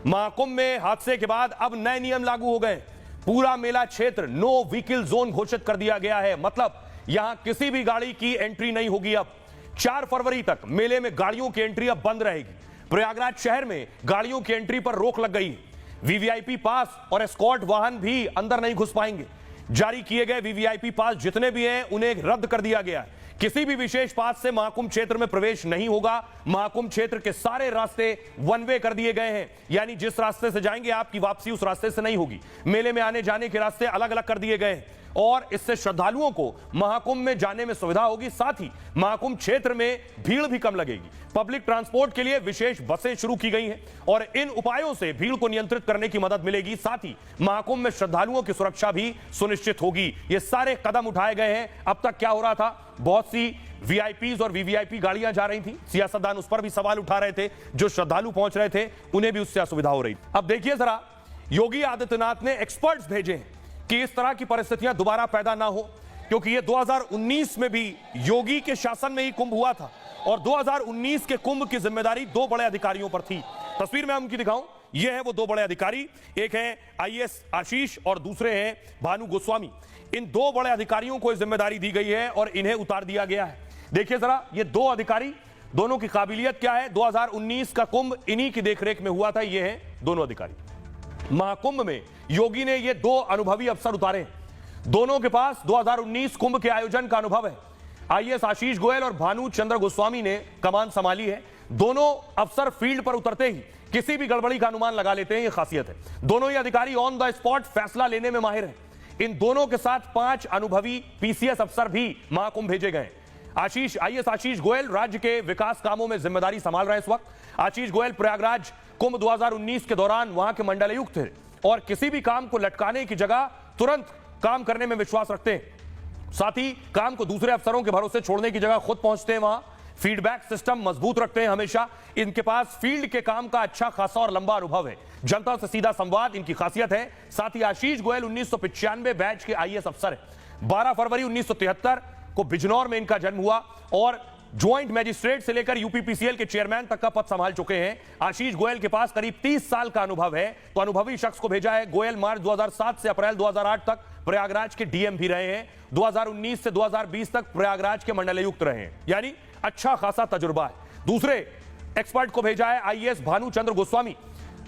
महाकुंभ में हादसे के बाद अब नए नियम लागू हो गए। पूरा मेला क्षेत्र नो व्हीकल जोन घोषित कर दिया गया है। मतलब यहां किसी भी गाड़ी की एंट्री नहीं होगी। अब 4 फरवरी तक मेले में गाड़ियों की एंट्री अब बंद रहेगी। प्रयागराज शहर में गाड़ियों की एंट्री पर रोक लग गई है। वीवीआईपी पास और एस्कॉर्ट वाहन भी अंदर नहीं घुस पाएंगे। जारी किए गए वीवीआईपी पास जितने भी हैं उन्हें रद्द कर दिया गया है। किसी भी विशेष पास से महाकुंभ क्षेत्र में प्रवेश नहीं होगा। महाकुंभ क्षेत्र के सारे रास्ते वन वे कर दिए गए हैं, यानी जिस रास्ते से जाएंगे आपकी वापसी उस रास्ते से नहीं होगी। मेले में आने जाने के रास्ते अलग अलग कर दिए गए हैं और इससे श्रद्धालुओं को महाकुंभ में जाने में सुविधा होगी। साथ ही महाकुंभ क्षेत्र में भीड़ भी कम लगेगी। पब्लिक ट्रांसपोर्ट के लिए विशेष बसें शुरू की गई हैं और इन उपायों से भीड़ को नियंत्रित करने की मदद मिलेगी। साथ ही महाकुंभ में श्रद्धालुओं की सुरक्षा भी सुनिश्चित होगी। ये सारे कदम उठाए गए हैं। अब तक क्या हो रहा था, बहुत सी वीआईपीज और वीवीआईपी गाड़ियां जा रही थी, सियासतदान उस पर भी सवाल उठा रहे थे। जो श्रद्धालु पहुंच रहे थे उन्हें भी उससे असुविधा हो रही। अब देखिए जरा, योगी आदित्यनाथ ने एक्सपर्ट्स भेजे हैं कि इस तरह की परिस्थितियां दोबारा पैदा ना हो, क्योंकि ये 2019 में भी योगी के शासन में ही कुंभ हुआ था और 2019 के कुंभ की जिम्मेदारी 2 बड़े अधिकारियों पर थी। तस्वीर में उनकी दिखाऊं, ये है वो 2 बड़े अधिकारी, एक है आईएएस आशीष और दूसरे हैं भानु गोस्वामी। इन 2 बड़े अधिकारियों को जिम्मेदारी दी गई है और इन्हें उतार दिया गया है। देखिए जरा, ये 2 अधिकारी, दोनों की काबिलियत क्या है। 2019 का कुंभ इन्हीं की देखरेख में हुआ था। ये है दोनों अधिकारी। महाकुंभ में योगी ने ये 2 अनुभवी अफसर उतारे। दोनों के पास 2019 कुंभ के आयोजन का अनुभव है। आईएएस आशीष गोयल और भानु चंद्र गोस्वामी ने कमान संभाली है। दोनों अफसर फील्ड पर उतरते ही किसी भी गड़बड़ी का अनुमान लगा लेते हैं, ये खासियत है। दोनों ही अधिकारी ऑन द स्पॉट फैसला लेने में माहिर हैं। इन दोनों के साथ 5 अनुभवी पीसीएस अफसर भी महाकुंभ भेजे गए। आईएएस आशीष गोयल राज्य के विकास कामों में जिम्मेदारी संभाल रहे हैं इस वक्त। आशीष गोयल प्रयागराज कुंभ 2019 के दौरान वहां के मंडलायुक्त थे और किसी भी काम को लटकाने की जगह तुरंत काम करने में विश्वास रखते हैं। साथ ही काम को दूसरे अफसरों के भरोसे छोड़ने की जगह खुद पहुंचते हैं। वहां फीडबैक सिस्टम मजबूत रखते हैं हमेशा। इनके पास फील्ड के काम का अच्छा खासा और लंबा अनुभव है। जनता से सीधा संवाद इनकी खासियत है। साथ ही आशीष गोयल 1995 बैच के आईएएस अफसर है। 12 फरवरी 1973 को बिजनौर में इनका जन्म हुआ और ज्वाइंट मैजिस्ट्रेट से लेकर यूपीपीसीएल के चेयरमैन तक का पद संभाल चुके हैं। आशीष गोयल के पास करीब 30 साल का अनुभव है, तो अनुभवी शख्स को भेजा है। गोयल मार्च 2007 से अप्रैल 2008 तक प्रयागराज के डीएम भी रहे हैं। 2019 से 2020 तक प्रयागराज के मंडलायुक्त रहे हैं, यानी अच्छा खासा तजुर्बा है। दूसरे एक्सपर्ट को भेजा है आईएएस भानु चंद्र गोस्वामी,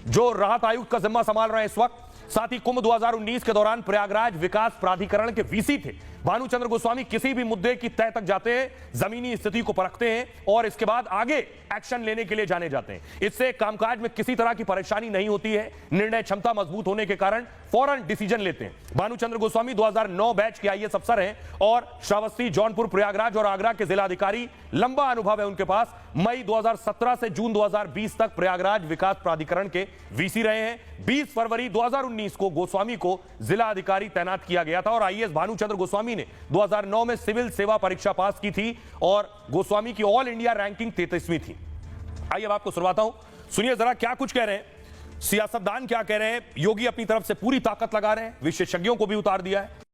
जो राहत आयुक्त का जिम्मा संभाल रहे हैं इस वक्त। साथ ही कुंभ 2019 के दौरान प्रयागराज विकास प्राधिकरण के वीसी थे। भानु चंद्र गोस्वामी किसी भी मुद्दे की तह तक जाते हैं, जमीनी स्थिति को परखते हैं और इसके बाद आगे एक्शन लेने के लिए जाने जाते हैं। इससे कामकाज में किसी तरह की परेशानी नहीं होती है। निर्णय क्षमता मजबूत होने के कारण फौरन डिसीजन लेते हैं। भानु चंद्र गोस्वामी 2009 बैच के आईएएस अफसर हैं और श्रावस्ती, जौनपुर, प्रयागराज और आगरा के जिलाधिकारी। लंबा अनुभव है उनके पास। मई 2017 से जून 2020 तक प्रयागराज विकास प्राधिकरण के वीसी रहे हैं। 20 फरवरी 2019 को गोस्वामी को जिला अधिकारी तैनात किया गया था और आईएएस भानु चंद्र गोस्वामी ने 2009 में सिविल सेवा परीक्षा पास की थी और गोस्वामी की ऑल इंडिया रैंकिंग 33वीं थी। आइए अब आपको सुनवाता हूं, सुनिए जरा क्या कुछ कह रहे हैं सियासतदान, क्या कह रहे हैं। योगी अपनी तरफ से पूरी ताकत लगा रहे हैं, विशेषज्ञों को भी उतार दिया है।